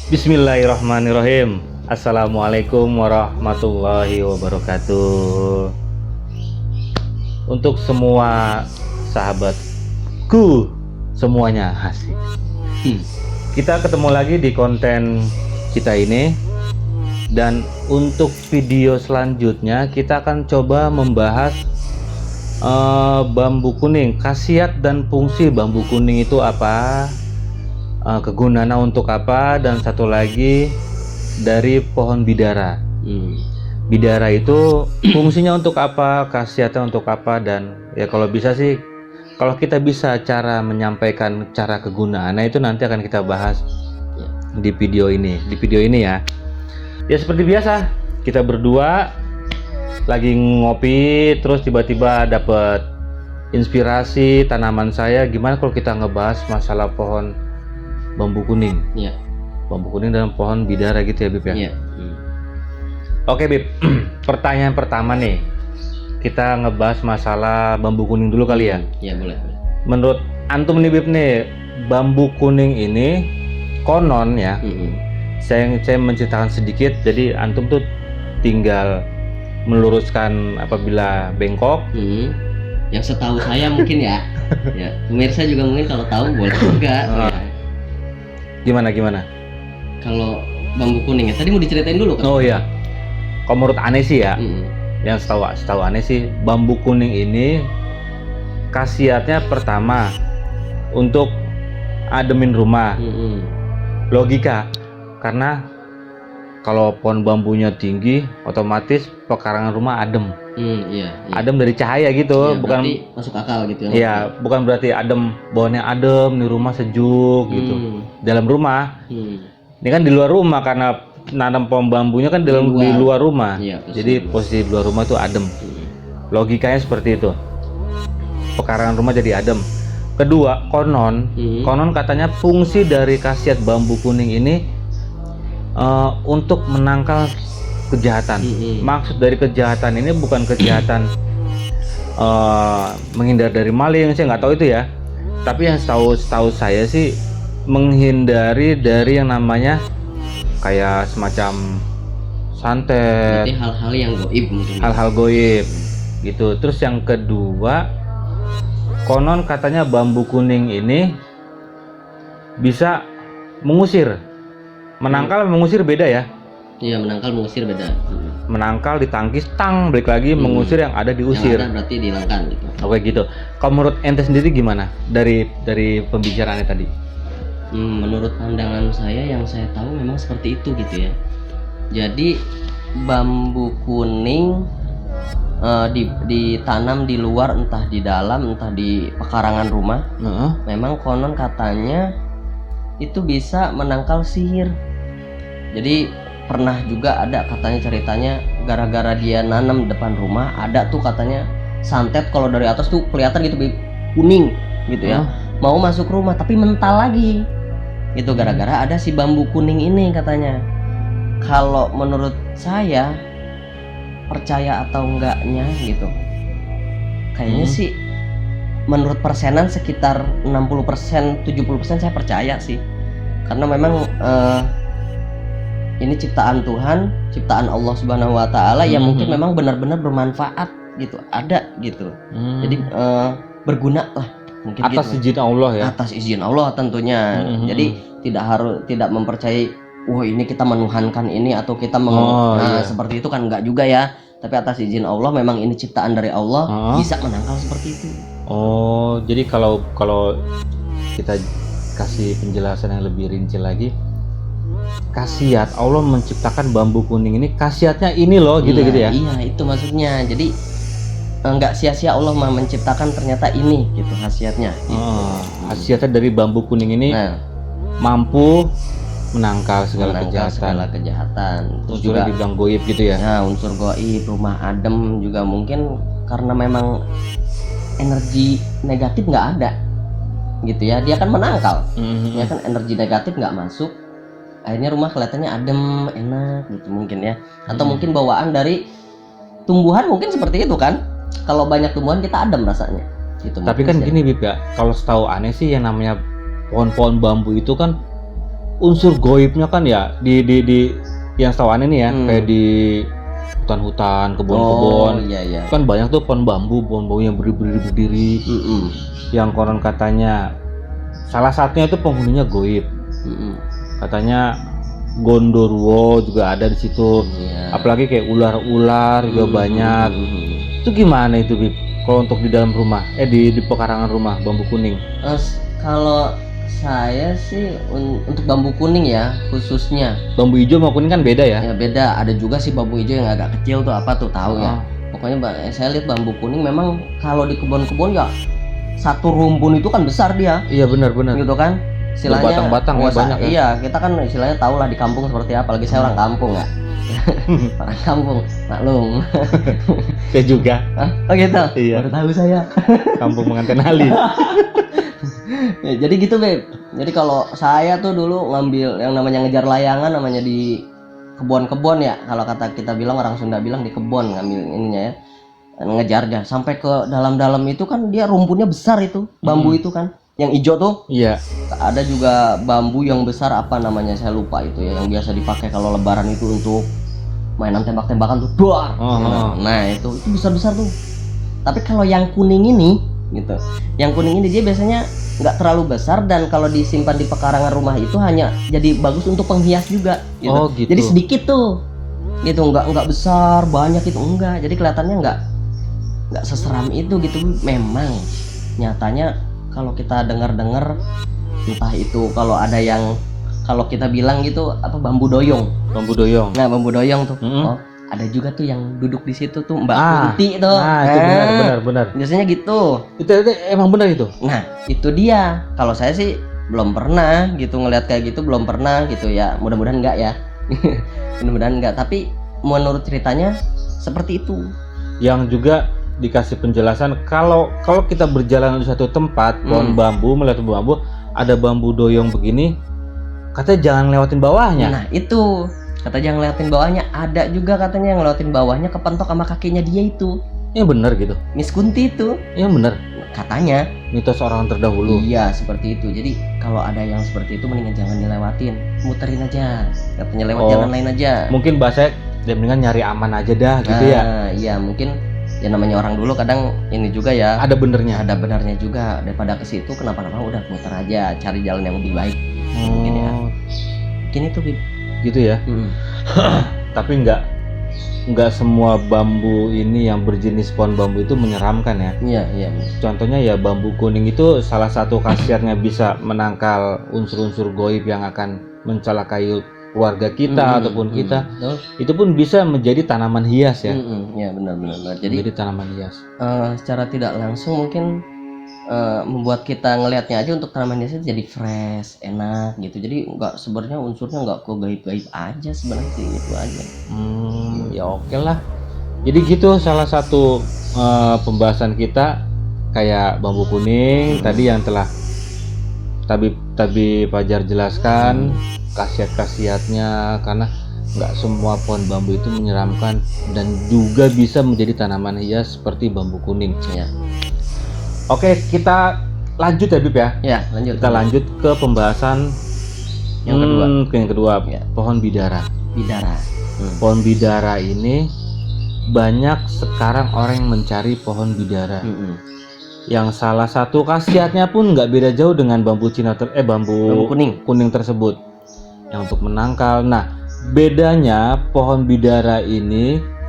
Bismillahirrahmanirrahim. Assalamualaikum warahmatullahi wabarakatuh. Untuk semua sahabatku semuanya, asik. Kita ketemu lagi di konten kita ini. Dan untuk video selanjutnya kita akan coba membahas bambu kuning. Khasiat dan fungsi bambu kuning itu apa? Kegunaannya untuk apa, dan satu lagi dari pohon bidara. Bidara itu fungsinya untuk apa, khasiatnya untuk apa, dan ya kalau bisa sih, kalau kita bisa cara menyampaikan cara kegunaannya itu nanti akan kita bahas di video ini. Ya seperti biasa, kita berdua lagi ngopi, terus tiba-tiba dapet inspirasi tanaman saya. Gimana kalau kita ngebahas masalah pohon bambu kuning? Iya. Bambu kuning dan pohon bidara gitu ya, Bib ya? Iya. Oke, Bib. Pertanyaan pertama nih, kita ngebahas masalah bambu kuning dulu kali ya? Iya, boleh. Menurut antum nih, Bib nih, bambu kuning ini konon ya, saya menceritakan sedikit, jadi antum tuh tinggal meluruskan apabila bengkok. Yang setahu saya mungkin ya, ya pemirsa juga mungkin kalau tahu boleh juga. Ya. Gimana? Kalau bambu kuning ya, tadi mau diceritain dulu kan? Oh iya, kalau menurut aneh sih ya, yang setahu aneh sih, bambu kuning ini khasiatnya pertama untuk ademin rumah. Logika, karena kalau pohon bambunya tinggi, otomatis pekarangan rumah adem. Iya. Adem dari cahaya gitu, ya, bukan masuk akal gitu ya. Iya, bukan berarti adem, bawahnya adem, di rumah sejuk gitu. Dalam rumah. Ini kan di luar rumah, karena nanam pohon bambunya kan di luar rumah. Iya, jadi posisi di luar rumah itu adem. Logikanya seperti itu. Pekarangan rumah jadi adem. Kedua, konon katanya fungsi dari khasiat bambu kuning ini untuk menangkal kejahatan. Maksud dari kejahatan ini bukan kejahatan menghindar dari maling, saya nggak tahu itu ya. Tapi yang setahu saya sih menghindari dari yang namanya kayak semacam santet. Jadi hal-hal yang goib mungkin. Hal-hal goib gitu. Terus yang kedua, konon katanya bambu kuning ini bisa mengusir. Menangkal mengusir beda ya? Iya, menangkal mengusir beda. Menangkal ditangkis, balik lagi mengusir yang ada diusir. Yang ada berarti dihilangkan gitu. Oke gitu. Kalau menurut ente sendiri gimana dari pembicaraannya tadi? Menurut pandangan saya, yang saya tahu memang seperti itu gitu ya. Jadi bambu kuning ditanam di luar, entah di dalam, entah di pekarangan rumah. Memang konon katanya itu bisa menangkal sihir. Jadi pernah juga ada katanya ceritanya, gara-gara dia nanam depan rumah, ada tuh katanya santet, kalau dari atas tuh kelihatan gitu kuning gitu ya. Mau masuk rumah tapi mental lagi. Itu gara-gara ada si bambu kuning ini katanya. Kalau menurut saya, percaya atau enggaknya gitu, kayaknya sih menurut persenan sekitar 60%, 70% saya percaya sih. Karena memang ini ciptaan Tuhan, ciptaan Allah Subhanahu wa Ta'ala, yang mungkin memang benar-benar bermanfaat gitu, ada gitu. Jadi berguna lah mungkin atas gitu. izin Allah ya. Atas izin Allah tentunya. Jadi tidak mempercayai, wah ini kita menuhankan ini atau kita seperti itu kan, enggak juga ya. Tapi atas izin Allah, memang ini ciptaan dari Allah, bisa menangkal seperti itu. Oh, jadi kalau kita kasih penjelasan yang lebih rinci lagi, khasiat Allah menciptakan bambu kuning ini, khasiatnya ini loh, gitu ya. Iya, itu maksudnya. Jadi nggak sia-sia Allah menciptakan, ternyata ini gitu khasiatnya. Khasiatnya dari bambu kuning ini mampu menangkal segala kejahatan. Terus juga juga dibilang goib gitu ya. nah, unsur goib, rumah adem juga mungkin karena memang energi negatif nggak ada gitu ya, dia kan menangkal. Ya kan energi negatif nggak masuk, akhirnya rumah kelihatannya adem, enak gitu mungkin ya. Atau mungkin bawaan dari tumbuhan mungkin seperti itu kan. Kalau banyak tumbuhan kita adem rasanya gitu. Tapi kan gini Bib ya, kalau setahu aneh sih yang namanya pohon-pohon bambu itu kan unsur goibnya kan ya di yang setahu aneh nih ya, kayak di hutan-hutan, kebun-kebun. Iya. Kan banyak tuh pohon bambu yang berdiri. Yang konon katanya salah satunya itu penghuninya goib. Katanya Gondorwo juga ada di situ. Apalagi kayak ular-ular juga banyak. Itu gimana itu Bib? Kalau untuk di dalam rumah, di pekarangan rumah bambu kuning. Kalau saya sih untuk bambu kuning ya khususnya. Bambu hijau sama kuning kan beda ya? Ya beda. Ada juga sih bambu hijau yang agak kecil tuh, apa tuh tahu ya. Pokoknya saya lihat bambu kuning memang kalau di kebun-kebun ya satu rumpun itu kan besar dia. Iya benar. Gitu kan. Istilahnya batang-batang ya banyak ya. Iya, kita kan istilahnya tahu lah di kampung seperti apa. Lagi saya orang kampung ya. Orang kampung, maklum. Saya juga. Oh gitu. Iya. Baru tahu saya. Kampung Pengantin Ali. Ya, jadi gitu Beb. Jadi kalau saya tuh dulu ngambil yang namanya ngejar layangan, namanya di kebun-kebun ya. Kalau kata kita bilang, orang Sunda bilang di kebun ngambil ininya ya. Ngejarnya sampai ke dalam-dalam itu kan dia rumputnya besar itu, bambu itu kan. Yang hijau tuh. Iya. Ada juga bambu yang besar, apa namanya saya lupa itu ya, yang biasa dipakai kalau lebaran itu untuk mainan tembak-tembakan tuh. Duar. Nah, itu besar-besar tuh. Tapi kalau yang kuning ini gitu. Yang kuning ini dia biasanya nggak terlalu besar, dan kalau disimpan di pekarangan rumah itu hanya jadi bagus untuk penghias juga gitu. Gitu. Jadi sedikit tuh. Gitu, nggak besar, banyak itu enggak. Jadi kelihatannya nggak seseram itu gitu. Memang nyatanya kalau kita dengar-dengar, entah itu kalau ada yang kalau kita bilang gitu apa bambu doyong. Nah, bambu doyong tuh. Oh, ada juga tuh yang duduk di situ tuh Mbak Kunti tuh. Itu benar. Biasanya gitu. Itu emang benar itu. Nah, itu dia. Kalau saya sih belum pernah gitu ngelihat kayak gitu, belum pernah gitu ya. Mudah-mudahan enggak ya. Mudah-mudahan enggak, tapi menurut ceritanya seperti itu. Yang juga dikasih penjelasan kalau kita berjalan di satu tempat pohon bambu, melihat bambu, ada bambu doyong begini, katanya jangan lewatin bawahnya. Nah, itu. Kata jangan lewatin bawahnya. Ada juga katanya yang lewatin bawahnya kepentok sama kakinya dia itu. Iya benar gitu. Miss Kunti itu. Iya benar. Katanya. Mitos orang terdahulu. Iya, seperti itu. Jadi kalau ada yang seperti itu mendingan jangan dilewatin, muterin aja. Katanya lewat jalan lain aja. Mungkin bahasa dia mendingan nyari aman aja dah gitu ya. Iya, mungkin ya namanya orang dulu kadang ini juga ya. Ada benernya juga. Daripada ke situ kenapa-napa udah muter aja, cari jalan yang lebih baik. Mungkin ya. Mungkin itu gitu ya. Tapi nggak semua bambu ini yang berjenis pohon bambu itu menyeramkan ya. Iya. Contohnya ya bambu kuning itu salah satu khasiatnya bisa menangkal unsur-unsur goib yang akan mencelakai keluarga kita ataupun kita. Itu pun bisa menjadi tanaman hias ya. Iya benar. Jadi menjadi tanaman hias. Secara tidak langsung mungkin membuat kita ngelihatnya aja untuk tanaman hias jadi fresh, enak gitu. Jadi nggak, sebenarnya unsurnya nggak ke gaib-gaib aja sebenarnya sih, itu aja. Ya oke lah. Jadi gitu salah satu pembahasan kita kayak bambu kuning tadi yang telah Tabib Fajar jelaskan khasiat-khasiatnya, karena nggak semua pohon bambu itu menyeramkan dan juga bisa menjadi tanaman hias seperti bambu kuning. Ya. Oke, kita lanjut ya Bib ya. Ya, lanjut. Kita lanjut ke pembahasan yang kedua. Ya. Pohon bidara. Pohon bidara ini banyak sekarang orang yang mencari pohon bidara. Yang salah satu khasiatnya pun nggak beda jauh dengan bambu Cina bambu kuning tersebut yang untuk menangkal. Nah, bedanya pohon bidara ini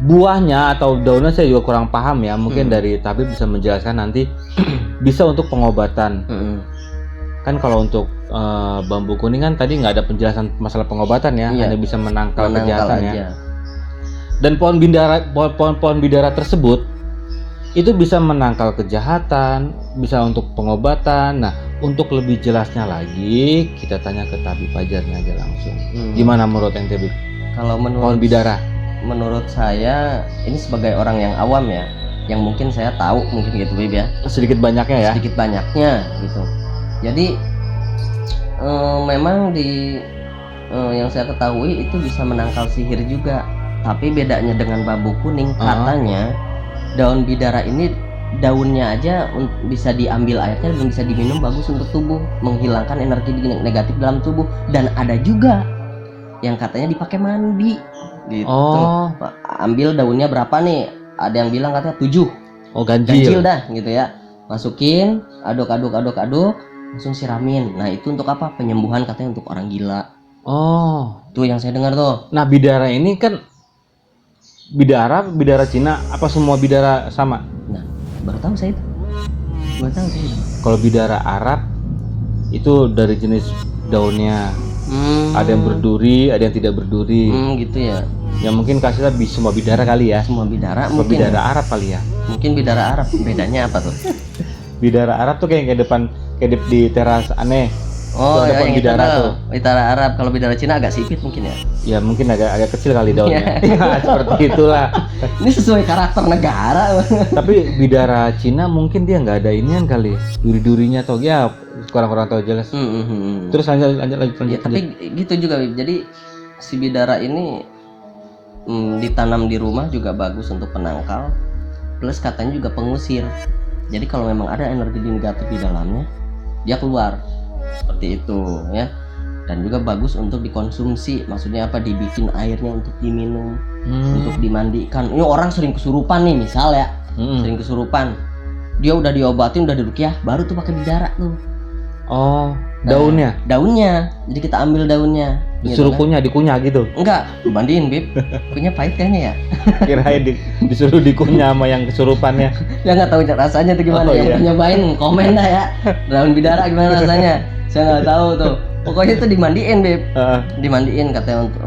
buahnya atau daunnya saya juga kurang paham ya. Mungkin dari Tabib bisa menjelaskan nanti. Bisa untuk pengobatan. Kan kalau untuk bambu kuning kan tadi nggak ada penjelasan masalah pengobatan ya. Hanya bisa menangkal kejahatan ya. Dan pohon bidara tersebut itu bisa menangkal kejahatan, bisa untuk pengobatan. Nah, untuk lebih jelasnya lagi kita tanya ke tabib Fajarnya aja langsung. Gimana menurut ente, Bib? Kalau Pohon bidara. menurut saya ini sebagai orang yang awam ya, yang mungkin saya tahu mungkin gitu Bib ya. Sedikit banyaknya ya. Sedikit banyaknya gitu. Jadi memang di yang saya ketahui itu bisa menangkal sihir juga. Tapi bedanya dengan bambu kuning, katanya daun bidara ini daunnya aja bisa diambil airnya dan bisa diminum, bagus untuk tubuh, menghilangkan energi negatif dalam tubuh. Dan ada juga yang katanya dipakai mandi gitu. Ambil daunnya berapa nih? Ada yang bilang katanya 7. Ganjil dah gitu ya. Masukin, aduk, langsung siramin. Nah itu untuk apa? Penyembuhan katanya untuk orang gila. Tuh yang saya dengar tuh. Nah bidara ini kan bidara Cina apa semua bidara sama? Nah baru tahu saya itu. Kalau bidara Arab itu dari jenis daunnya. Ada yang berduri, ada yang tidak berduri. Gitu ya. Ya mungkin kasihlah semua bidara kali ya. Semua bidara mungkin. Bidara Arab kali ya. Mungkin bidara Arab. Bedanya apa tuh? Bidara Arab tuh kayak depan kayak di teras aneh. Ya, yang bidara tuh. Bidara Arab. Kalau bidara Cina agak sipit mungkin ya. Ya mungkin agak kecil kali daunnya. Ya, seperti itulah. Ini sesuai karakter negara. Tapi bidara Cina mungkin dia nggak ada inian kali, duri-durinya atau ya kurang tahu jelas. Terus lanjut. Ya, tapi gitu juga. Jadi si bidara ini ditanam di rumah juga bagus untuk penangkal. Plus katanya juga pengusir. Jadi kalau memang ada energi negatif di dalamnya, dia keluar. Seperti itu ya. Dan juga bagus untuk dikonsumsi. Maksudnya apa? Dibikin airnya untuk diminum, untuk dimandikan. Ini orang sering kesurupan nih misal ya. Sering kesurupan. Dia udah diobatin, udah diruqyah, baru tuh pakai bidara tuh. Daunnya. Daunnya. Jadi kita ambil daunnya. Disuruh dikunyah gitu. Enggak, dimandiin, Bib. Kunyah pahit kayaknya ya. Kirain disuruh dikunyah sama yang kesurupannya. Ya nggak tahu rasanya tuh gimana. Yang nyobain komen dah ya. Daun bidara gimana rasanya? Saya nggak tahu tuh. Pokoknya itu dimandiin, Bib. Dimandiin katanya untuk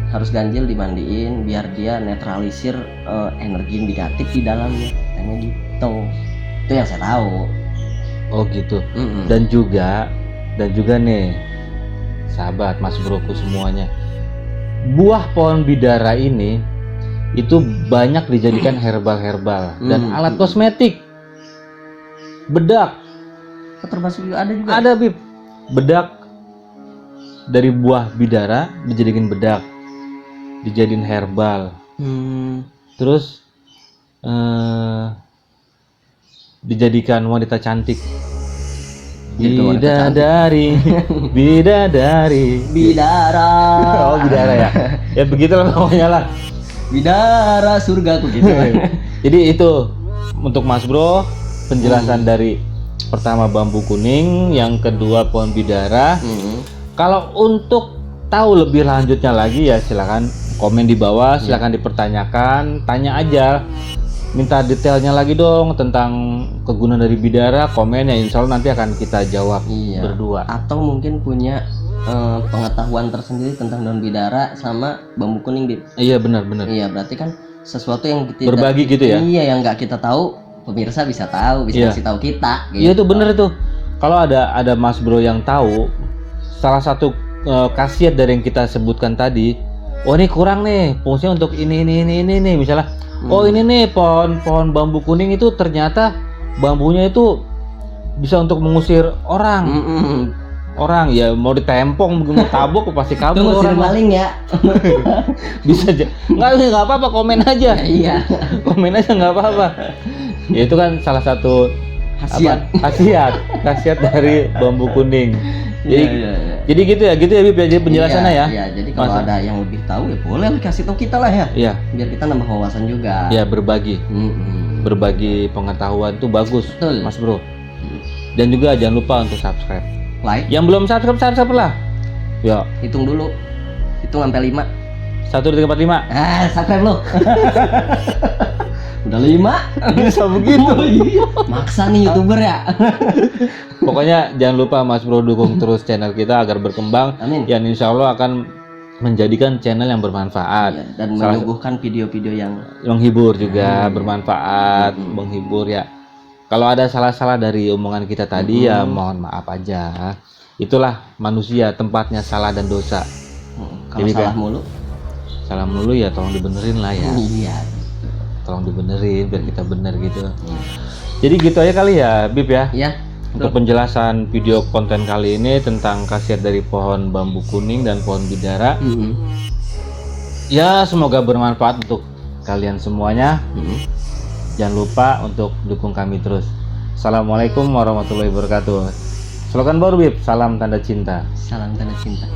harus ganjil, dimandiin biar dia netralisir energi negatif di dalamnya. Katanya gitu. Itu yang saya tahu. Gitu. Dan juga nih sahabat Mas Broku semuanya, buah pohon bidara ini itu banyak dijadikan herbal dan alat kosmetik. Bedak termasuk juga ada juga. Ada, Bib. Bedak dari buah bidara dijadikan bedak, dijadiin herbal. Terus dijadikan wanita cantik. Bidadari. Bidara. Bidara ya. Ya begitulah pokoknya lah. Bidara surgaku gitu. Jadi itu untuk Mas Bro penjelasan dari pertama bambu kuning, yang kedua pohon bidara. Kalau untuk tahu lebih lanjutnya lagi ya silakan komen di bawah, silakan dipertanyakan, tanya aja. Minta detailnya lagi dong tentang kegunaan dari bidara, komen ya, insya Allah nanti akan kita jawab berdua. Atau mungkin punya pengetahuan tersendiri tentang daun bidara sama bambu kuning, Bib. Iya benar. Iya berarti kan sesuatu yang kita berbagi gitu ya. Iya yang nggak kita tahu, pemirsa bisa tahu, bisa kasih tahu kita. Iya itu benar itu. Kalau ada Mas Bro yang tahu salah satu khasiat dari yang kita sebutkan tadi, ini kurang nih fungsinya untuk ini nih misalnya. Ini nih pohon bambu kuning itu ternyata bambunya itu bisa untuk mengusir orang. Orang ya mau ditempong, mau tabok pasti kabur orang. Maling ya. Bisa aja. Nggak apa-apa, komen aja. Iya. Komen aja nggak apa-apa. Ya itu kan salah satu khasiat dari bambu kuning. Jadi gitu ya Bib ya, jadi penjelasannya ya. Iya, jadi kalau ada yang lebih tahu ya boleh kasih tahu kita lah ya. Iya. Biar kita nambah wawasan juga. Iya, berbagi. Berbagi pengetahuan itu bagus. Betul. Mas Bro. Dan juga jangan lupa untuk subscribe. Like. Yang belum subscribe lah. Ya. Hitung dulu. Hitung sampai 5. 1, 2, 3, 4, 5. Subscribe lo. Udah 5. Bisa begitu. Maksa nih YouTuber ya. Pokoknya jangan lupa Mas Bro dukung terus channel kita agar berkembang. Amin. Yang insya Allah akan menjadikan channel yang bermanfaat dan menyuguhkan video-video yang menghibur juga, bermanfaat, menghibur ya. Kalau ada salah-salah dari omongan kita tadi ya mohon maaf aja. Itulah manusia, tempatnya salah dan dosa. Kalau Jadi salah kan, mulu, salah mulu ya tolong dibenerin lah ya. iya. Tolong dibenerin biar kita bener gitu. Jadi gitu aja kali ya Bib ya. Iya. Untuk penjelasan video konten kali ini tentang khasiat dari pohon bambu kuning dan pohon bidara. Ya semoga bermanfaat untuk kalian semuanya. Jangan lupa untuk dukung kami terus. Assalamualaikum warahmatullahi wabarakatuh. Slogan baru Bib, salam tanda cinta. Salam tanda cinta.